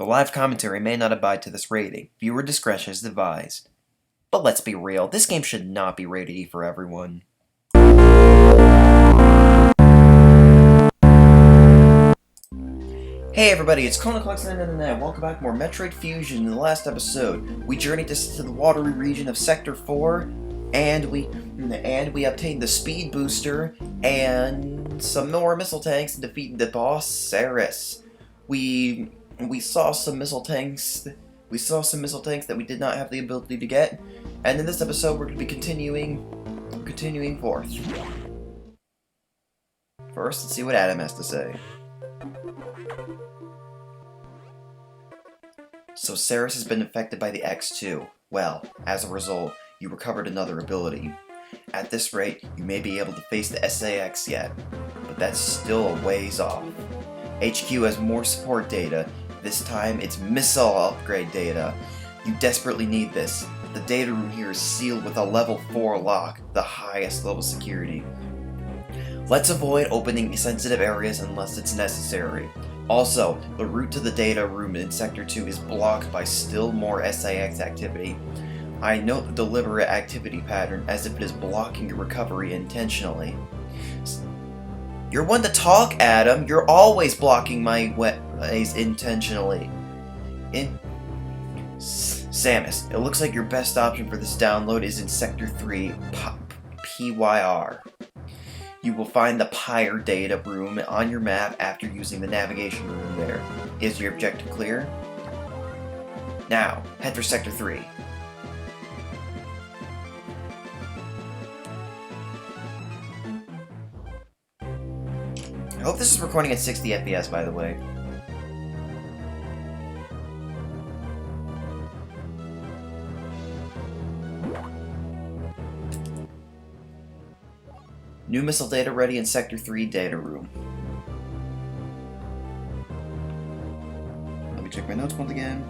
The live commentary may not abide to this rating. Viewer discretion is advised. But let's be real, this game should not be rated E for everyone. Hey everybody, it's Clona Comics Inc. and welcome back to more Metroid Fusion. In the last episode, we journeyed to the watery region of Sector 4, and we obtained the speed booster and some more missile tanks and defeated the boss Ceres. We saw some missile tanks. We saw some missile tanks that we did not have the ability to get, and in this episode we're going to be continuing forth. First, let's see what Adam has to say. So Ceres has been infected by the X2. Well, as a result, you recovered another ability. At this rate, you may be able to face the SAX yet, but that's still a ways off. HQ has more support data. This time, it's missile upgrade data. You desperately need this. The data room here is sealed with a level 4 lock, the highest level security. Let's avoid opening sensitive areas unless it's necessary. Also, the route to the data room in Sector 2 is blocked by still more SAX activity. I note the deliberate activity pattern as if it is blocking your recovery intentionally. You're one to talk, Adam. You're always blocking my ways intentionally. Samus, it looks like your best option for this download is in Sector 3, PYR. You will find the Pyre data room on your map after using the navigation room there. Is your objective clear? Now, head for Sector 3. I hope this is recording at 60 FPS, by the way. New missile data ready in Sector 3 data room. Let me check my notes once again.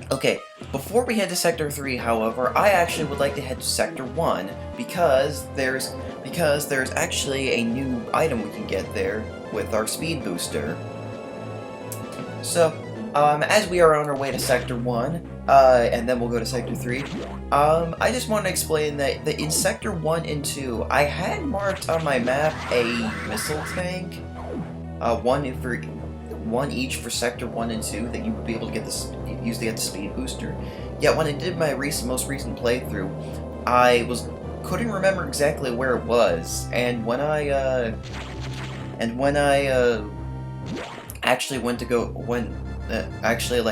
Okay, before we head to Sector 3, however, I actually would like to head to Sector 1 because there's actually a new item we can get there with our speed booster. So, as we are on our way to Sector 1, and then we'll go to Sector 3, I just want to explain that in Sector 1 and 2, I had marked on my map a missile tank, one each for Sector 1 and 2 that you would be able to use to get the speed booster. Yet when I did my most recent playthrough, I couldn't remember exactly where it was, and when I actually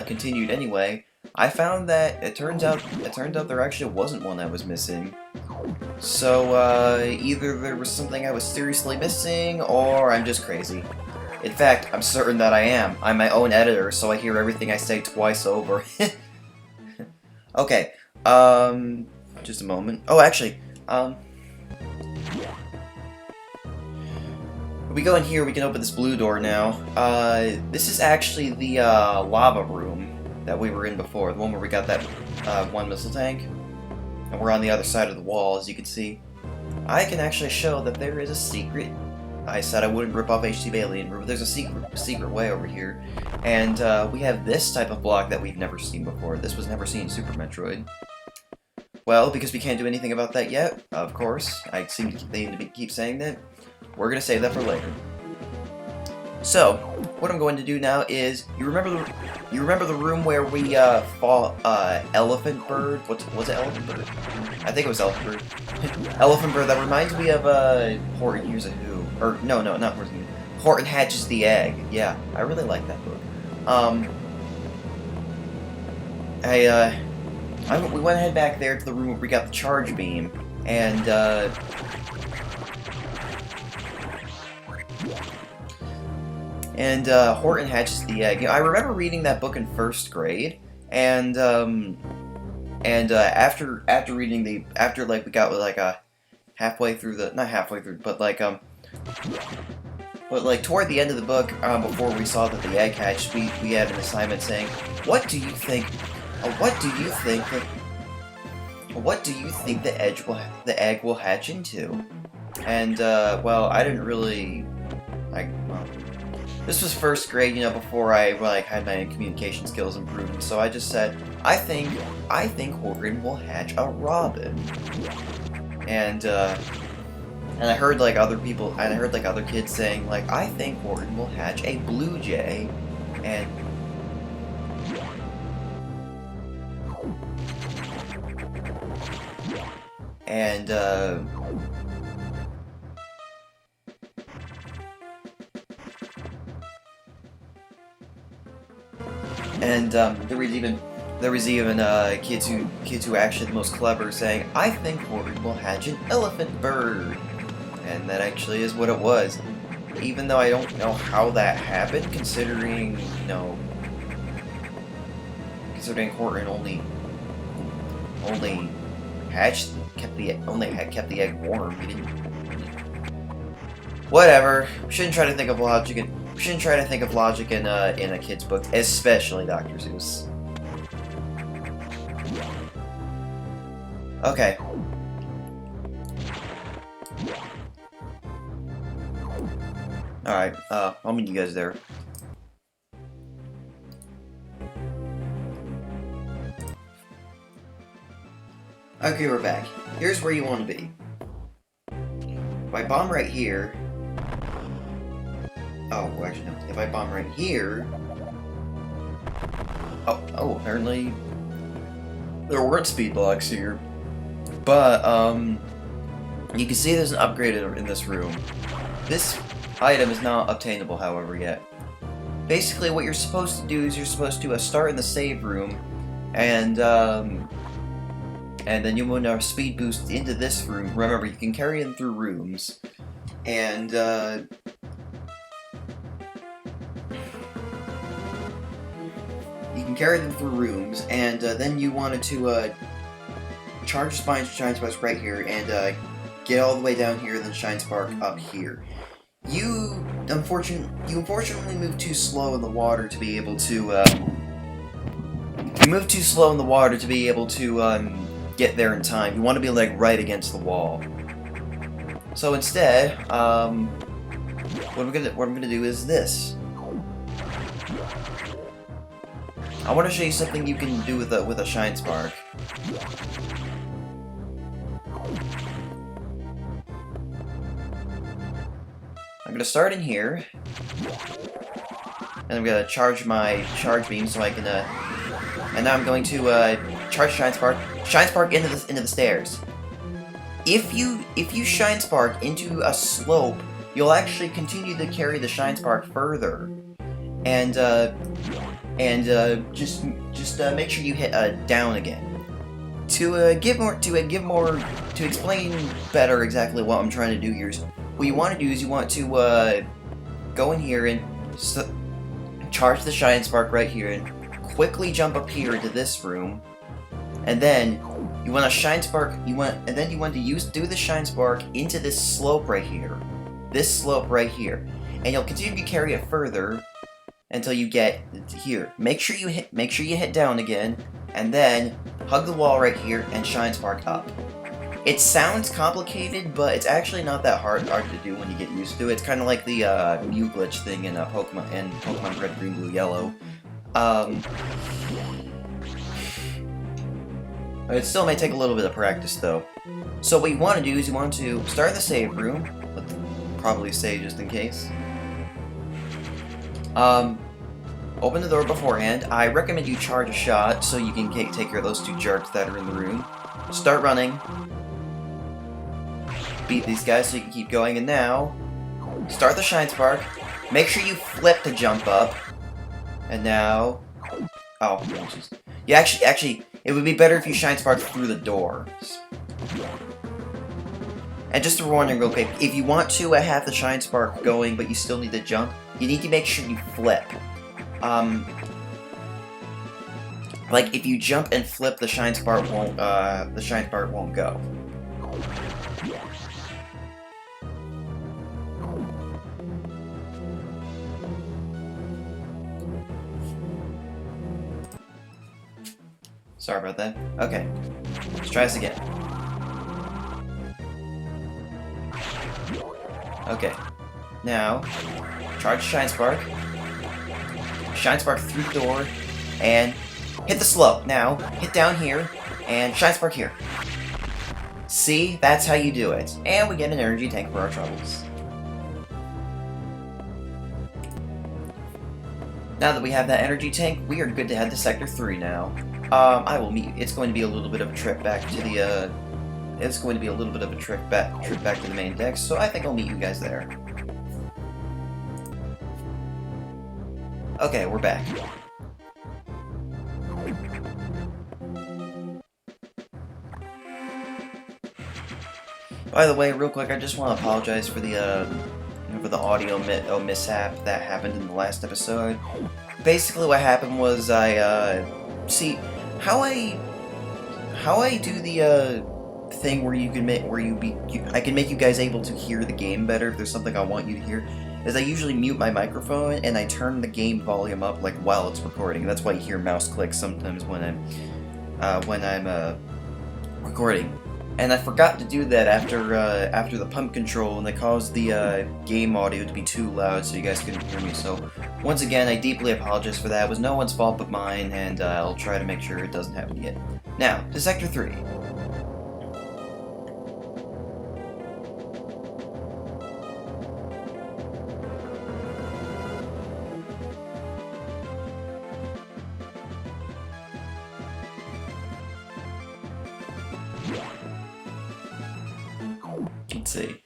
continued anyway, I found that it turned out there actually wasn't one I was missing. So either there was something I was seriously missing, or I'm just crazy. In fact, I'm certain that I am. I'm my own editor, so I hear everything I say twice over. Okay, just a moment. Oh, actually, we go in here, we can open this blue door now. This is actually the lava room that we were in before, the one where we got that one missile tank. And we're on the other side of the wall, as you can see. I can actually show that there is a secret. I said I wouldn't rip off HT Alien, but there's a secret way over here. And we have this type of block that we've never seen before. This was never seen in Super Metroid. Well, because we can't do anything about that yet, of course, they seem to keep saying that, we're going to save that for later. So, what I'm going to do now is, you remember the room where we fought Elephant Bird? Was it Elephant Bird? I think it was Elephant Bird. Elephant Bird, that reminds me of Horton Hears a Who. Or, no, not Horton. Horton Hatches the Egg. Yeah, I really like that book. We went ahead back there to the room where we got the charge beam, and Horton Hatches the Egg. You know, I remember reading that book in 1st grade, and after we got like halfway through the, not halfway through, but toward the end of the book, before we saw that the egg hatched, we had an assignment saying, what do you think what do you think the egg will hatch into? And well, I didn't really well, this was first grade, you know, before I like had my communication skills improved, so I just said, I think Horton will hatch a robin. And I heard like other people, and I heard like other kids saying like, I think Horton will hatch a blue jay, and there was even kids who actually the most clever saying, I think Horton will hatch an elephant bird, and that actually is what it was. Even though I don't know how that happened, considering Horton only kept the egg warm. He didn't. Whatever. We shouldn't try to think of logic in a kid's book, especially Dr. Seuss. Okay. Alright, I'll meet you guys there. Okay, we're back. Here's where you want to be. If I bomb right here... Oh, well, actually, no. If I bomb right here... Oh, apparently... there weren't speed blocks here. But, you can see there's an upgrade in this room. This item is not obtainable, however, yet. Basically, what you're supposed to do is you're supposed to start in the save room, and then you want to speed boost into this room. Remember, you can carry them through rooms, and then you wanted to charge Shine Spark right here, and get all the way down here, then Shine Spark up here. You unfortunately moved too slow in the water to be able to. Get there in time. You want to be like right against the wall. So instead, what I'm gonna do is this. I want to show you something you can do with a Shine Spark. I'm gonna start in here, and I'm gonna charge my charge beam so I can. And now I'm going to charge Shine Spark into the stairs. If you Shine Spark into a slope, you'll actually continue to carry the Shine Spark further, and just make sure you hit down again. To explain better exactly what I'm trying to do here, what you want to do is you want to go in here and charge the Shine Spark right here and quickly jump up here into this room, and then you want to Shine Spark. Do the Shine Spark into this slope right here, and you'll continue to carry it further until you get here. Make sure you hit down again, and then hug the wall right here and Shine Spark up. It sounds complicated, but it's actually not that hard to do when you get used to it. It's kind of like the Mew glitch thing in Pokemon Red, Green, Blue, Yellow. It still may take a little bit of practice, though. So what you want to do is you want to start in the save room. Let's probably save just in case. Open the door beforehand. I recommend you charge a shot so you can take care of those two jerks that are in the room. Start running. Beat these guys so you can keep going, and now start the Shine Spark. Make sure you flip to jump up. And now, oh, jeez. Yeah, actually, it would be better if you Shine Spark through the door. And just a warning real quick, if you want to have the Shine Spark going, but you still need to jump, you need to make sure you flip. Like if you jump and flip, the Shine Spark won't go. Sorry about that. Okay. Let's try this again. Okay. Now, charge Shine Spark. Shine Spark through the door, and hit the slow. Now, hit down here, and Shine Spark here. See? That's how you do it. And we get an energy tank for our troubles. Now that we have that energy tank, we are good to head to Sector 3 now. I will meet you. It's going to be a little bit of a trip back to the, trip back to the main deck, so I think I'll meet you guys there. Okay, we're back. By the way, real quick, I just want to apologize for the audio mishap that happened in the last episode. Basically, what happened was see how I do the thing where I can make you guys able to hear the game better if there's something I want you to hear. Is I usually mute my microphone and I turn the game volume up like while it's recording. That's why you hear mouse clicks sometimes when I'm recording. And I forgot to do that after the pump control, and it caused the game audio to be too loud so you guys couldn't hear me. So once again, I deeply apologize for that. It was no one's fault but mine, and I'll try to make sure it doesn't happen again. Now, to Sector 3. Let's see.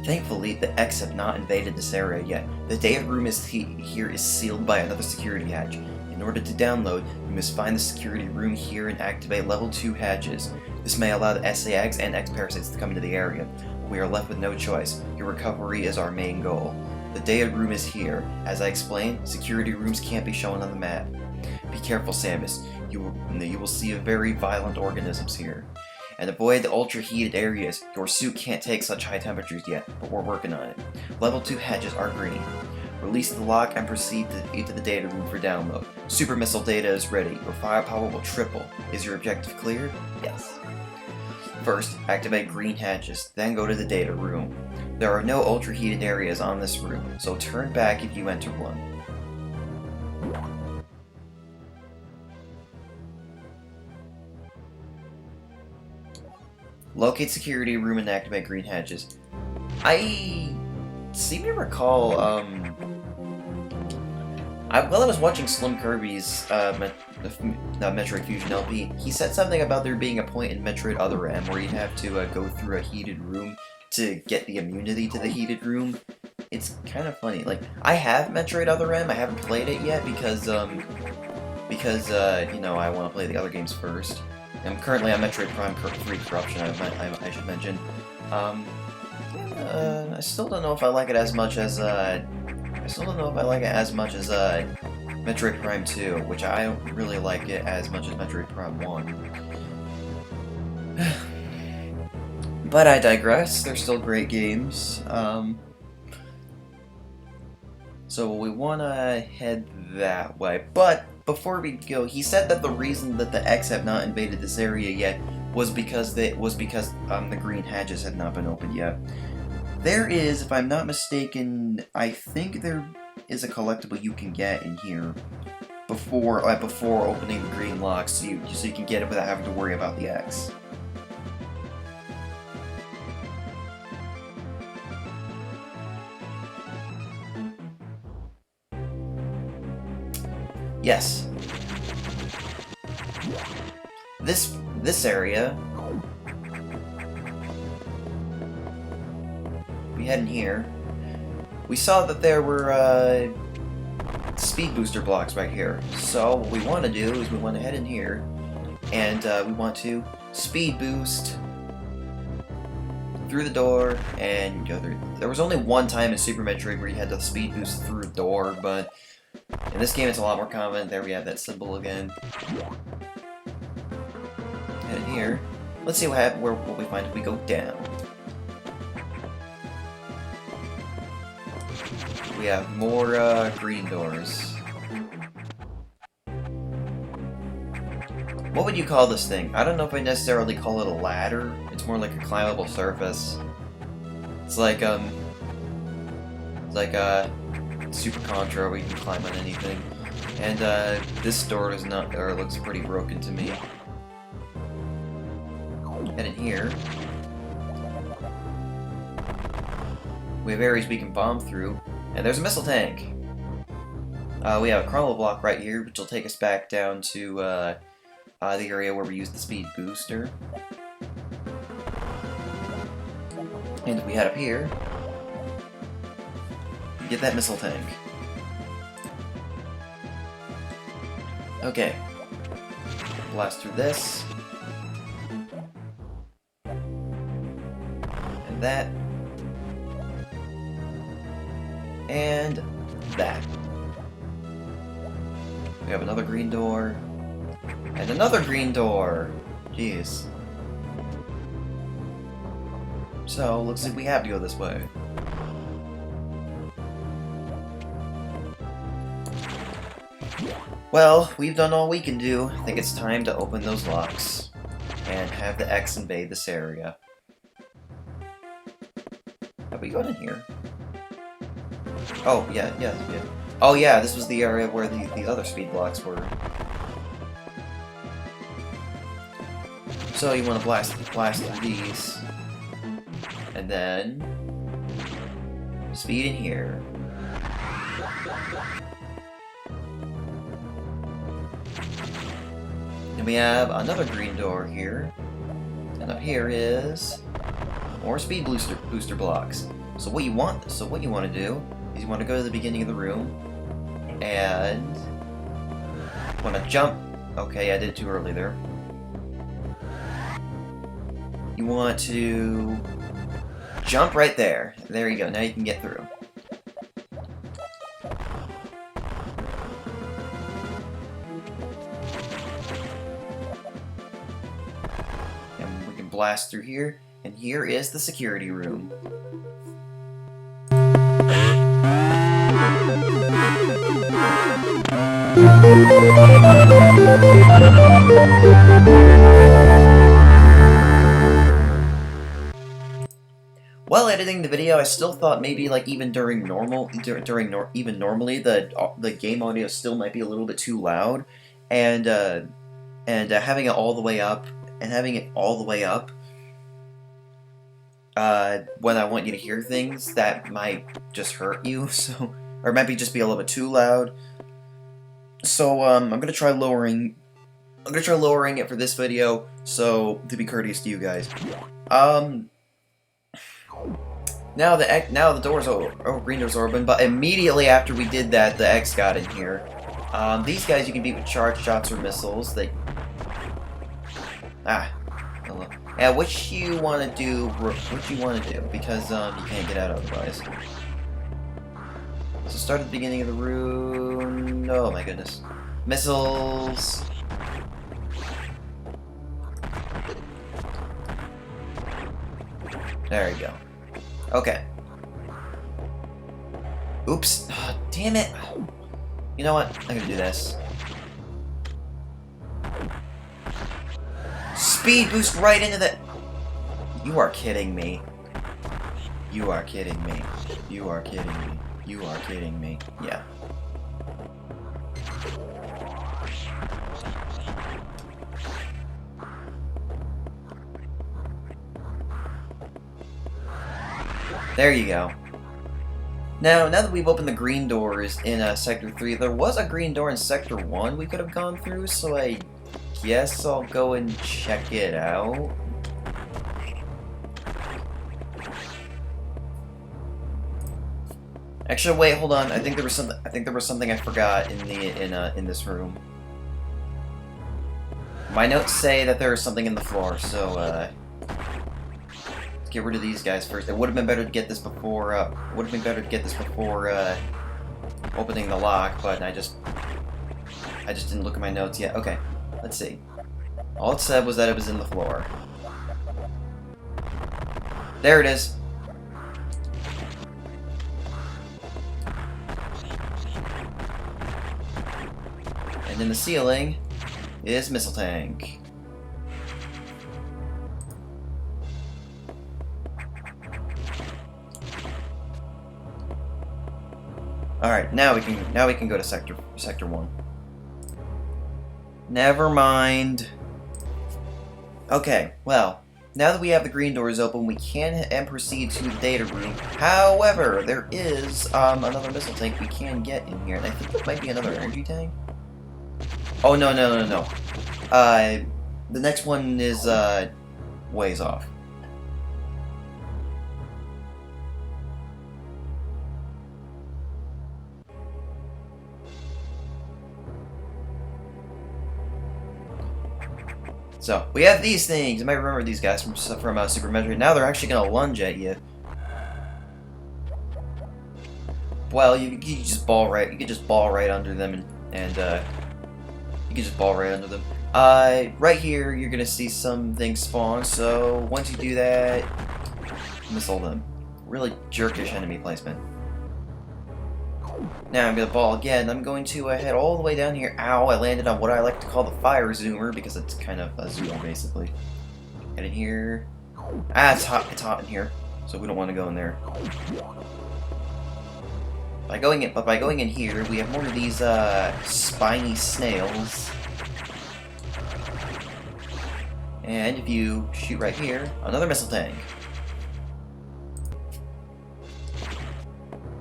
Thankfully, the X have not invaded this area yet. The data room here is sealed by another security hatch. In order to download, you must find the security room here and activate level 2 hatches. This may allow the SAX and X-Parasites to come into the area. We are left with no choice. Your recovery is our main goal. The data room is here. As I explained, security rooms can't be shown on the map. Be careful, Samus. You will see very violent organisms here. And avoid the ultra-heated areas. Your suit can't take such high temperatures yet, but we're working on it. Level 2 hatches are green. Release the lock and proceed into the data room for download. Super missile data is ready. Your firepower will triple. Is your objective clear? Yes. First, activate green hatches, then go to the data room. There are no ultra-heated areas on this room, so turn back if you enter one. Locate security room and activate green hatches. I seem to recall, while I was watching Slim Kirby's Metroid Fusion LP, he said something about there being a point in Metroid Other M where you have to go through a heated room to get the immunity to the heated room. It's kind of funny. Like, I have Metroid Other M, I haven't played it yet because you know, I want to play the other games first. I'm currently on Metroid Prime 3 Corruption, I should mention. I still don't know if I like it as much as, Metroid Prime 2, which I don't really like it as much as Metroid Prime 1. But I digress, they're still great games. So we wanna head that way, but before we go, he said that the reason that the X have not invaded this area yet was because the green hatches had not been opened yet. There is, if I'm not mistaken, I think there is a collectible you can get in here before opening the green locks, so you can get it without having to worry about the X. Yes. This area. We head in here. We saw that there were speed booster blocks right here. So what we want to do is we want to head in here, and we want to speed boost through the door and go through. There was only one time in Super Metroid where you had to speed boost through a door, but in this game, it's a lot more common. There we have that symbol again. And here, let's see what we find if we go down. We have more green doors. What would you call this thing? I don't know if I necessarily call it a ladder. It's more like a climbable surface. It's like Super Contra where you can climb on anything. And this door does not, or looks pretty broken to me. And in here, we have areas we can bomb through, and there's a missile tank. We have a crumble block right here, which will take us back down to the area where we use the speed booster. And if we head up here, we get that missile tank. Okay. Blast through this. And that. And that. We have another green door. And another green door! Jeez. So, looks like we have to go this way. Well, we've done all we can do. I think it's time to open those locks. And have the X invade this area. Have we gone in here? Oh, yeah. Oh yeah, this was the area where these other speed blocks were. So you want to blast through these. And then speed in here. And we have another green door here. And up here is more speed booster blocks. So what you want to do is you want to go to the beginning of the room and want to jump. Okay, I did it too early there. You want to jump right there. There you go. Now you can get through. And we can blast through here. And here is the security room. While editing the video, I still thought maybe like even during normally the game audio still might be a little bit too loud, and having it all the way up when I want you to hear things, that might just hurt you. So, or it might just be a little bit too loud. So I'm gonna try lowering it for this video, so to be courteous to you guys. Now the doors green doors are open, but immediately after we did that, the X got in here. These guys you can beat with charge shots or missiles. Hello. Yeah, what you want to do, because you can't get out otherwise. So start at the beginning of the room. Oh my goodness. Missiles. There you go. Okay. Oops. Oh, damn it. You know what? I'm gonna do this. Speed boost right into the... You are kidding me. You are kidding me. You are kidding me. You are kidding me. Yeah. There you go. Now that we've opened the green doors in Sector 3, there was a green door in Sector 1 we could have gone through, so I guess I'll go and check it out. Actually, wait, hold on. I think there was something I forgot in this room. My notes say that there is something in the floor, so let's get rid of these guys first. It would have been better to get this before opening the lock, but I just didn't look at my notes yet. Okay, let's see. All it said was that it was in the floor. There it is. And in the ceiling, is Missile Tank. Alright, now we can go to sector 1. Never mind. Okay, well, now that we have the green doors open, we can proceed to the data room. However, there is another missile tank we can get in here, and I think it might be another energy tank. Oh no. The next one is ways off. So, we have these things. You might remember these guys from Super Metroid. Now they're actually going to lunge at you. Well, you just ball right. You could just ball right under them, and you can just ball right under them. Right here, you're going to see some things spawn. So, once you do that, missile them. Really jerkish enemy placement. Now I'm going to ball again. I'm going to head all the way down here. Ow, I landed on what I like to call the fire zoomer because it's kind of a zoomer basically. Get in here. Ah, it's hot in here, so we don't want to go in there. By going in here, we have more of these spiny snails. And if you shoot right here, another missile tank.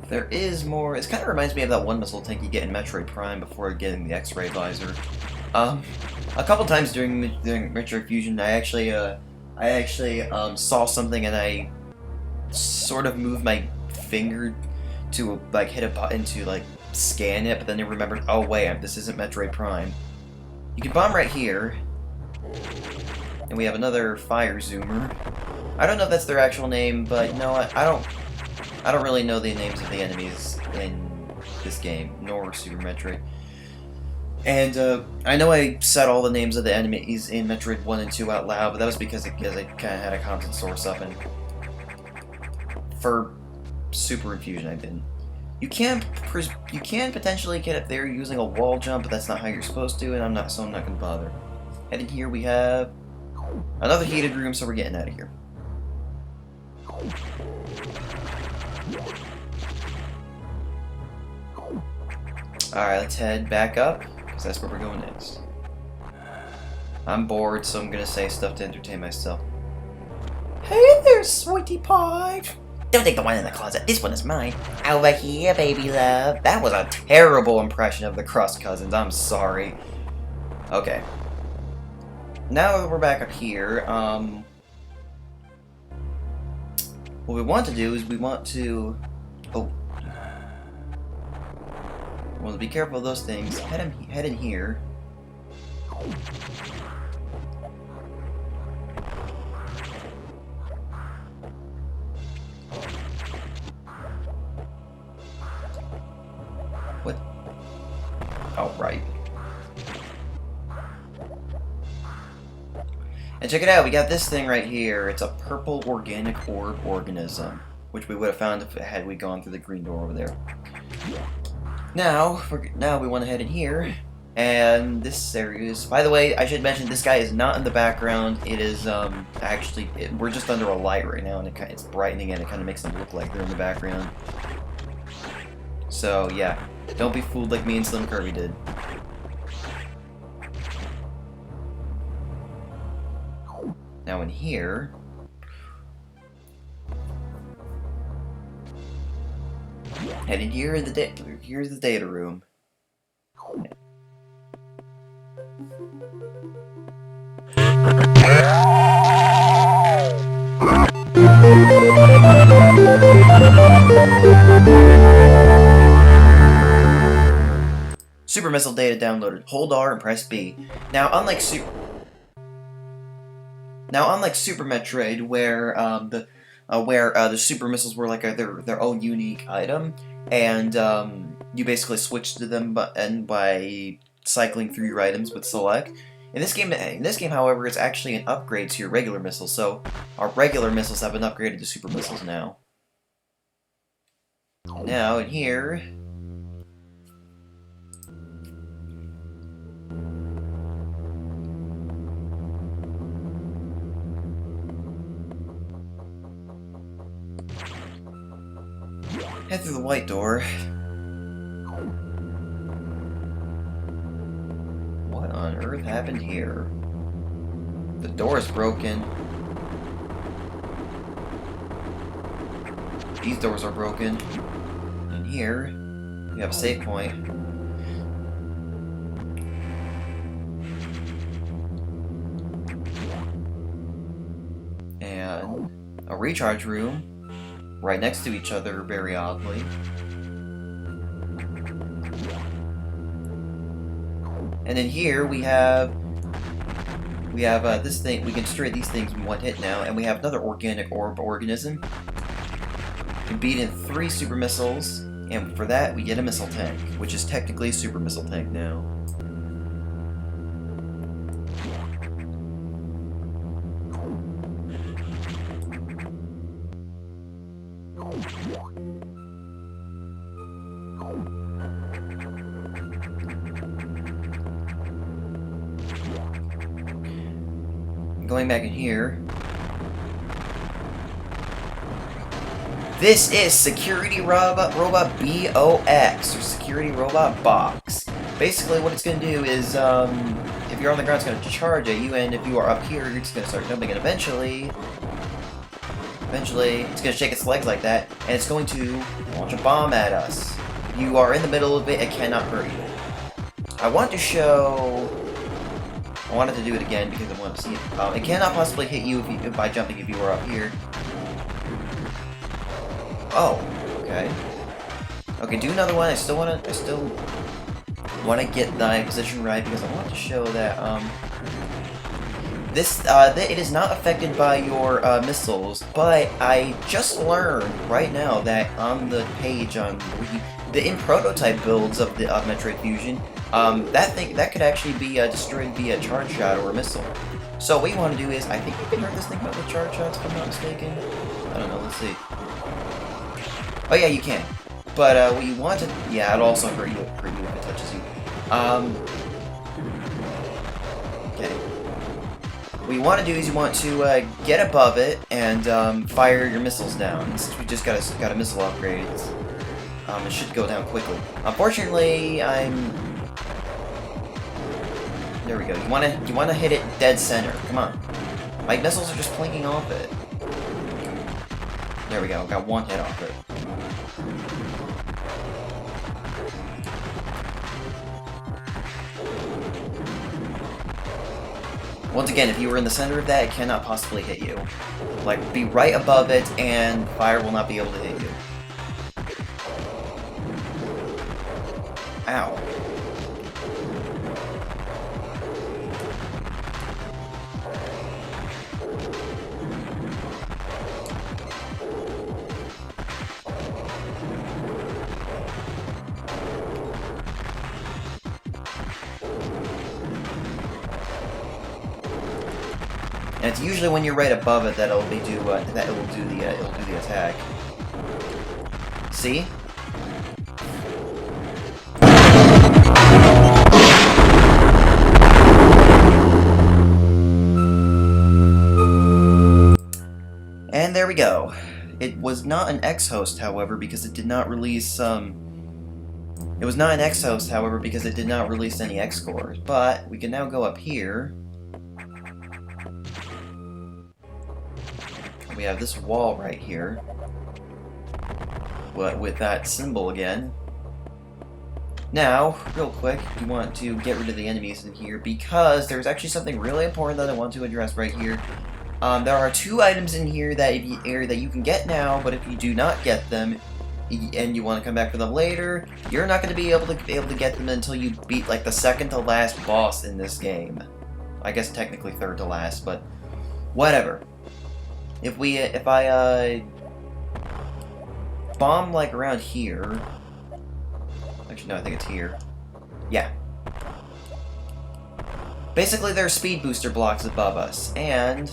There is more. It kind of reminds me of that one missile tank you get in Metroid Prime before getting the X-ray visor. A couple times during Metroid Fusion, I actually saw something and I sort of moved my finger to like hit a button to like scan it, but then I remembered, oh wait, this isn't Metroid Prime. You can bomb right here, and we have another fire zoomer. I don't know if that's their actual name, but you know what? I don't really know the names of the enemies in this game, nor Super Metroid. And I know I said all the names of the enemies in Metroid 1 and 2 out loud, but that was because I kind of had a content source up, and for Super Infusion I didn't. You can potentially get up there using a wall jump, but that's not how you're supposed to, and I'm not gonna bother. And in here we have another heated room, so we're getting out of here. Alright, let's head back up, because that's where we're going next. I'm bored, so I'm gonna say stuff to entertain myself. Hey there, sweetie pie! Don't take the one in the closet, this one is mine. Over here, baby love. That was a terrible impression of the Crust Cousins, I'm sorry. Okay. Now that we're back up here, what we want to do is we want to... Oh. Well, be careful of those things. Head in here. What? Oh, right. And check it out, we got this thing right here. It's a purple organic orb organism, which we would have found if had we gone through the green door over there. Now we want to head in here, and this area is... By the way, I should mention this guy is not in the background. It is actually we're just under a light right now, and it's brightening, and it kind of makes them look like they're in the background. So yeah, don't be fooled like me and Slim Kirby did. Now in here. And in here, here's the data room. Super Missile data downloaded. Hold R and press B. Now, unlike Super Metroid, where the super missiles were like their own unique item, and you basically switch to them by cycling through your items with select. In this game, however, it's actually an upgrade to your regular missiles. So our regular missiles have been upgraded to super missiles now. Now in here. Head through the white door. What on earth happened here? The door is broken. These doors are broken. And here, we have a save point. And a recharge room right next to each other, very oddly. And in here we have this thing. We can destroy these things in one hit now, and we have another organic orb organism. We can beat in 3 super missiles, and for that we get a missile tank, which is technically a super missile tank now. Going back in here. This is Security Robot BOX, or Security Robot Box. Basically what it's going to do is, if you're on the ground it's going to charge at you, and if you are up here it's going to start jumping, and eventually it's going to shake its legs like that, and it's going to launch a bomb at us. If you are in the middle of it, it cannot hurt you. I wanted to do it again because I want to see it. It cannot possibly hit you by jumping if you are up here. Oh, okay. Okay, do another one. I still want to get the position right because I want to show that it is not affected by your missiles. But I just learned right now that on the page on the in prototype builds of the Metroid Fusion, that could actually be destroyed via a charge shot or a missile. So what you want to do is, I think you can hurt this thing with charge shots if I'm not mistaken. I don't know, let's see. Oh yeah, you can. But what you want to, yeah, it'll also hurt you if it touches you. Okay. What you want to do is you want to get above it and fire your missiles down. Since we just got a missile upgrade, it should go down quickly. Unfortunately, there we go. You wanna hit it dead center. Come on. My missiles are just plinking off it. There we go. Got one hit off it. Once again, if you were in the center of that, it cannot possibly hit you. Like, be right above it, and fire will not be able to hit you. Ow. And it's usually when you're right above it that it'll do the attack. See? And there we go. It was not an X-host, however, because it did not release It was not an X-host, however, because it did not release any X-scores. But we can now go up here. We have this wall right here, but with that symbol again. Now, real quick, you want to get rid of the enemies in here because there's actually something really important that I want to address right here. There are 2 items in here that you can get now, but if you do not get them and you want to come back for them later, you're not going to be able to get them until you beat like the second to last boss in this game. I guess technically third to last, but whatever. If I bomb like around here, actually no, I think it's here. Yeah. Basically, there are speed booster blocks above us, and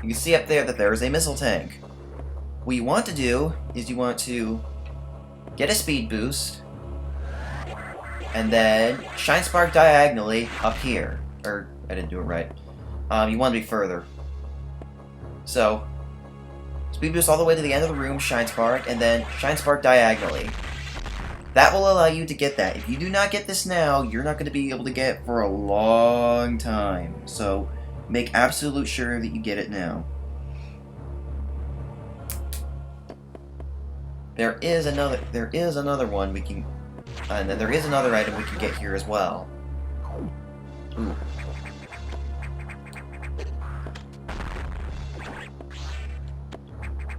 you can see up there that there is a missile tank. What you want to do is you want to get a speed boost, and then shine spark diagonally up here. Or I didn't do it right. You want to be further. So, Speed boost all the way to the end of the room, Shine Spark, and then Shine Spark diagonally. That will allow you to get that. If you do not get this now, you're not going to be able to get it for a long time. So make absolute sure that you get it now. There is another one we can, and then there is another item we can get here as well. Ooh.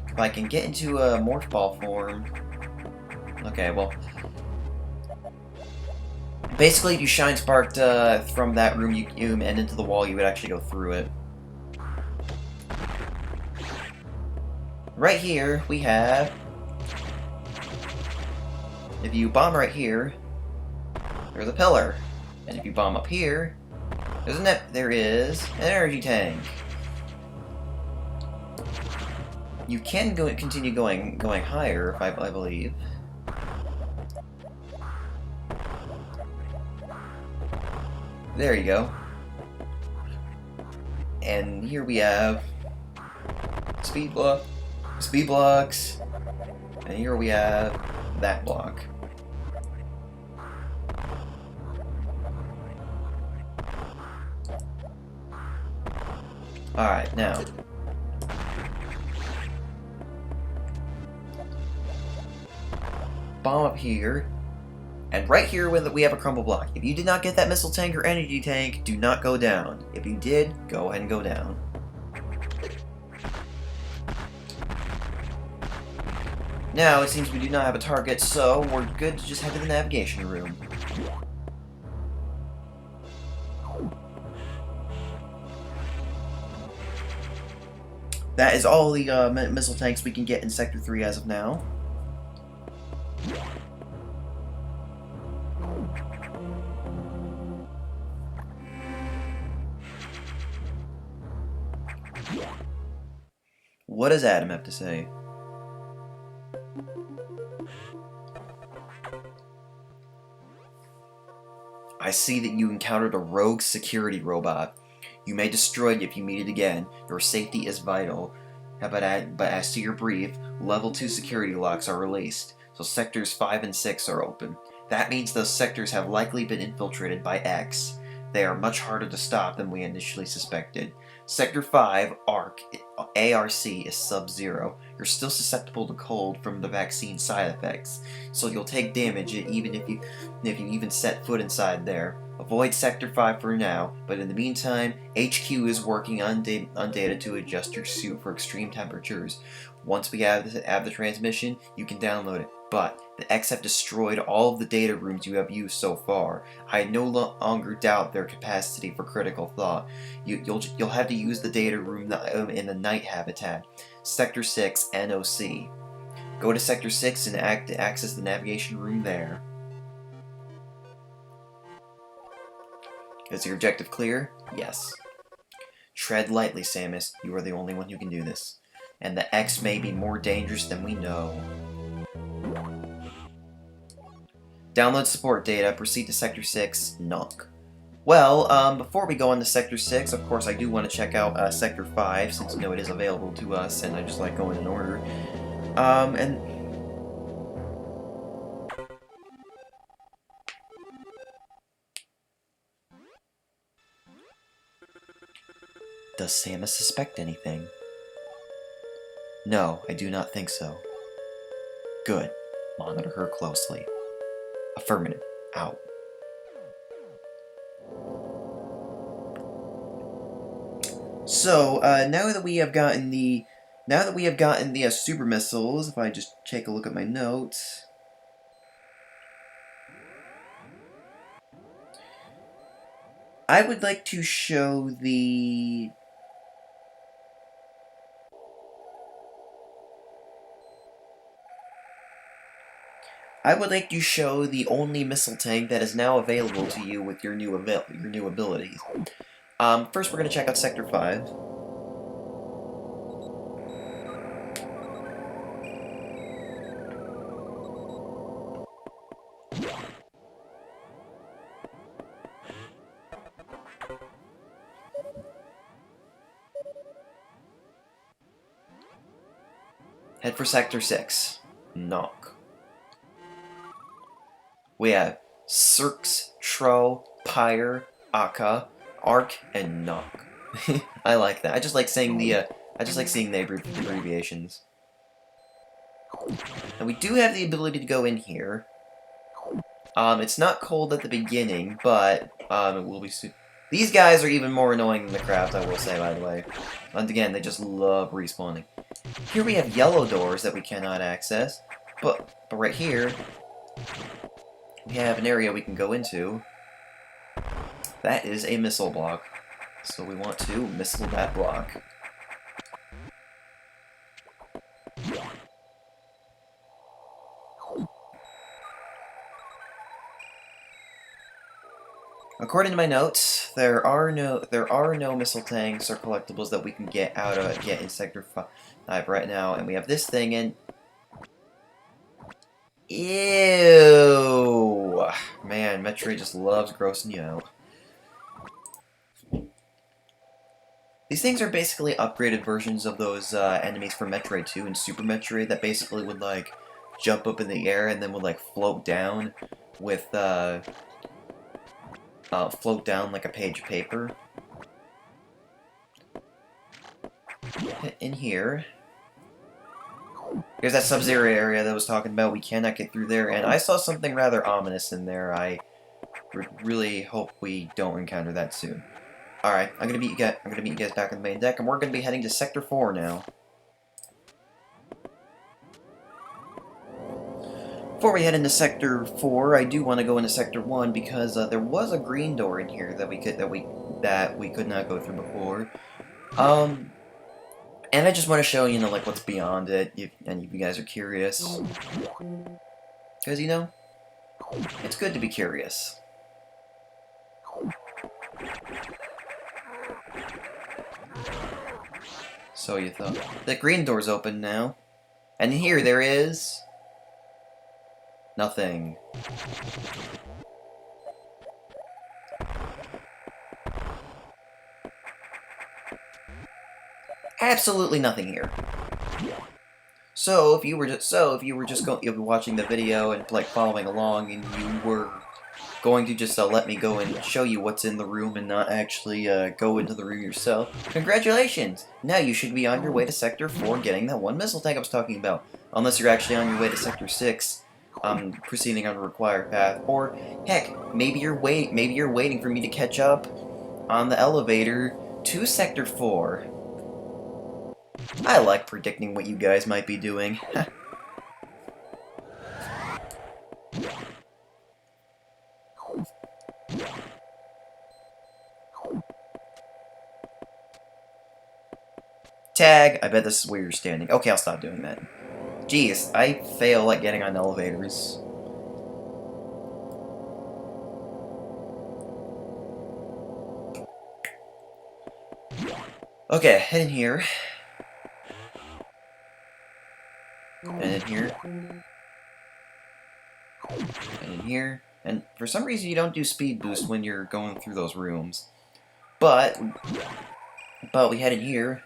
If I can get into a morph ball form. Okay, well. Basically, if you shine sparked from that room and into the wall, you would actually go through it. Right here, we have. If you bomb right here, there's a pillar. And if you bomb up here, there is an energy tank. You can continue going higher, I believe. There you go. And here we have speed blocks, and here we have that block. Alright, now. Bomb up here. And right here we have a crumble block. If you did not get that missile tank or energy tank, do not go down. If you did, go ahead and go down. Now, it seems we do not have a target, so we're good to just head to the navigation room. That is all the missile tanks we can get in Sector 3 as of now. What does Adam have to say? I see that you encountered a rogue security robot. You may destroy it if you meet it again. Your safety is vital. But as to your brief, level 2 security locks are released, so sectors 5 and 6 are open. That means those sectors have likely been infiltrated by X. They are much harder to stop than we initially suspected. Sector 5, ARC is sub-zero. You're still susceptible to cold from the vaccine side effects, so you'll take damage even if you even set foot inside there. Avoid Sector 5 for now, but in the meantime, HQ is working on data to adjust your suit for extreme temperatures. Once we have the transmission, you can download it. But the X have destroyed all of the data rooms you have used so far. I no longer doubt their capacity for critical thought. You'll have to use the data room in the night habitat, Sector 6 NOC. Go to Sector 6 and access the navigation room there. Is your objective clear? Yes. Tread lightly, Samus. You are the only one who can do this. And the X may be more dangerous than we know. Download support data. Proceed to Sector 6. Knock. Well, before we go on to Sector 6, of course, I do want to check out Sector 5, since, it is available to us, and I just like going in order. Does Samus suspect anything? No, I do not think so. Good. Monitor her closely. Affirmative. Out. So, now that we have gotten the super missiles, if I just take a look at my notes, I would like to show the only missile tank that is now available to you with your new abilities. First, we're going to check out Sector 5. Head for Sector 6. Knock. We have Cirx, Tro, Pyre, Akka, Arc, and Knock. I like that. I just like saying the seeing the abbreviations. And we do have the ability to go in here. It's not cold at the beginning, but it will be soon. These guys are even more annoying than the crabs, I will say, by the way. And again, they just love respawning. Here we have yellow doors that we cannot access, but right here, we have an area we can go into. That is a missile block. So we want to missile that block. According to my notes, there are no missile tanks or collectibles that we can get in Sector 5 right now, and we have this thing in. Ew! Man, Metroid just loves grossing you out. These things are basically upgraded versions of those enemies from Metroid 2 and Super Metroid that basically would, like, jump up in the air and then would, like, float down with, float down like a page of paper. In here. Here's that Sub-Zero area that I was talking about. We cannot get through there, and I saw something rather ominous in there. I really hope we don't encounter that soon. Alright, I'm gonna meet you guys back on the main deck, and we're gonna be heading to Sector 4 now. Before we head into Sector 4, I do want to go into Sector 1 because there was a green door in here that we could not go through before. And I just want to show, you know, like, what's beyond it, if any of you guys are curious. Because, you know, it's good to be curious. So you thought. The green door's open now. And here there is... nothing. Absolutely nothing here. So if you were just watching the video and like following along, and you were going to just let me go and show you what's in the room and not actually go into the room yourself, congratulations! Now you should be on your way to Sector 4 getting that one missile tank I was talking about. Unless you're actually on your way to Sector 6, proceeding on a required path. Or, heck, maybe you're waiting for me to catch up on the elevator to Sector 4. I like predicting what you guys might be doing. Tag! I bet this is where you're standing. Okay, I'll stop doing that. Jeez, I fail at getting on elevators. Okay, head in here. And in here. And in here. And for some reason you don't do speed boost when you're going through those rooms. But we head in here.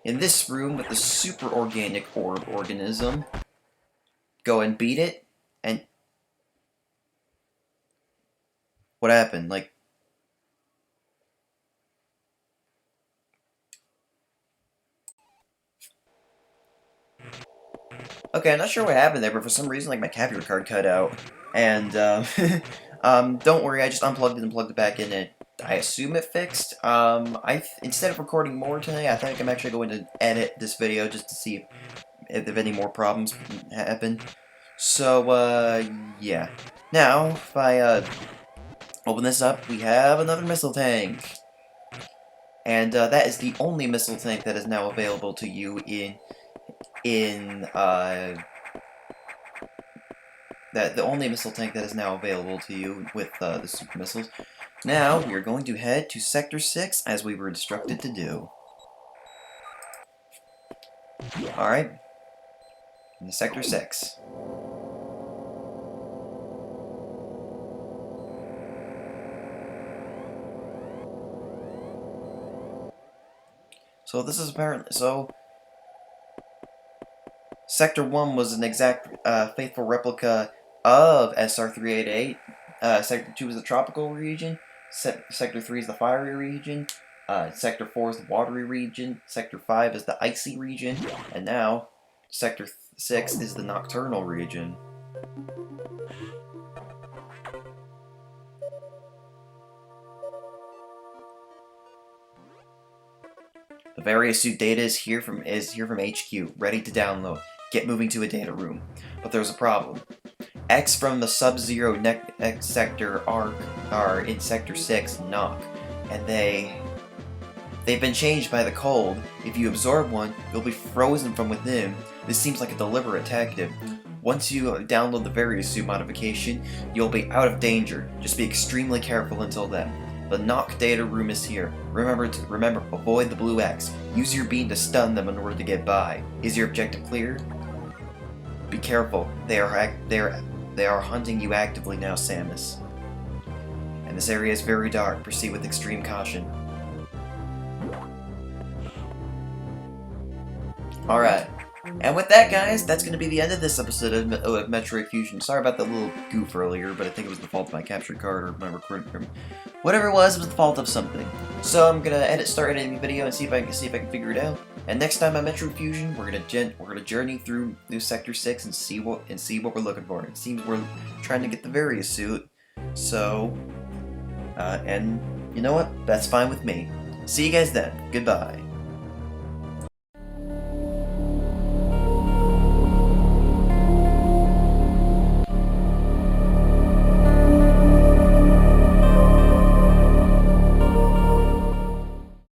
In this room with the super organic orb organism. Go and beat it. And what happened? Like, okay, I'm not sure what happened there, but for some reason, like, my capture card cut out. And, don't worry, I just unplugged it and plugged it back in, and I assume it fixed. Instead of recording more today, I think I'm actually going to edit this video just to see if any more problems happen. So, yeah. Now, if I, open this up, we have another missile tank. And, that is the only missile tank that is now available to you the only missile tank that is now available to you with the super missiles. Now, we are going to head to Sector 6, as we were instructed to do. Alright. Into Sector 6. So this is apparently Sector 1 was an exact faithful replica of SR-388. Sector 2 is the tropical region. Sector 3 is the fiery region. Sector 4 is the watery region. Sector 5 is the icy region. And now, Sector 6 is the nocturnal region. The various suit data is here from HQ, ready to download. Get moving to a data room. But there's a problem. X from the Sub-Zero X sector are in Sector 6, Knock, and they've been changed by the cold. If you absorb one, you'll be frozen from within. This seems like a deliberate tactic. Once you download the various suit modification, you'll be out of danger. Just be extremely careful until then. The Knock data room is here. Remember, avoid the blue X. Use your beam to stun them in order to get by. Is your objective clear? Be careful. They are hunting you actively now, Samus. And this area is very dark. Proceed with extreme caution. Alright. And with that, guys, that's going to be the end of this episode of Metroid Fusion. Sorry about that little goof earlier, but I think it was the fault of my capture card or my recording. Whatever it was the fault of something. So I'm gonna start editing the video and see if I can figure it out. And next time on Metroid Fusion, we're gonna journey through New Sector 6 and see what we're looking for. It seems we're trying to get the various suit. So, and you know what? That's fine with me. See you guys then. Goodbye.